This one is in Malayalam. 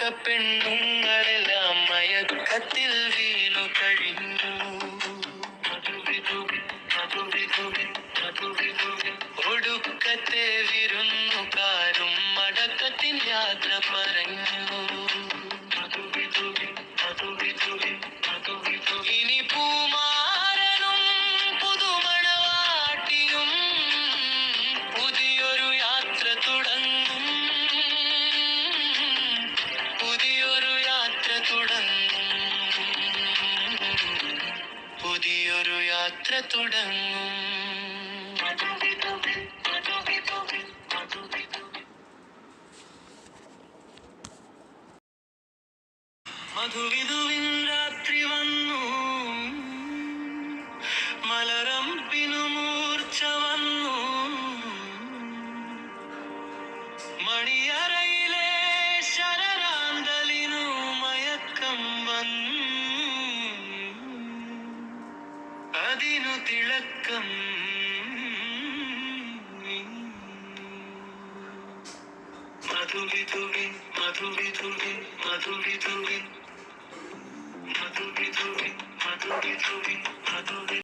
പെണ്ണുങ്ങളെല്ലാം മയക്കത്തിൽ വീണു കഴിഞ്ഞു. ഒടുക്കത്തെ വിരുന്നുകാരും മടക്കത്തിൻ യാത്ര പറഞ്ഞു. ഇനി പൂമാരനും പുതുമണവാട്ടിയും പുതിയൊരു യാത്ര തുടങ്ങും. പുതിയൊരു യാത്ര തുടങ്ങും. പുതിയൊരു യാത്ര തുടങ്ങും. മധുവിധുവിൻ രാത്രി വന്നു, മലരമ്പിനു മൂർച്ച വന്നു, മണിയറയിലെ ശരറാന്തലിനു മയക്കം വന്നു, അതിനു തിളക്കം. മധുവിധുവിൻ മധുവിധുവിൻ മധുവിധുവിൻ മധുവിധുവിൻ മധുവിധുവിൻ മധുവിധുവിൻ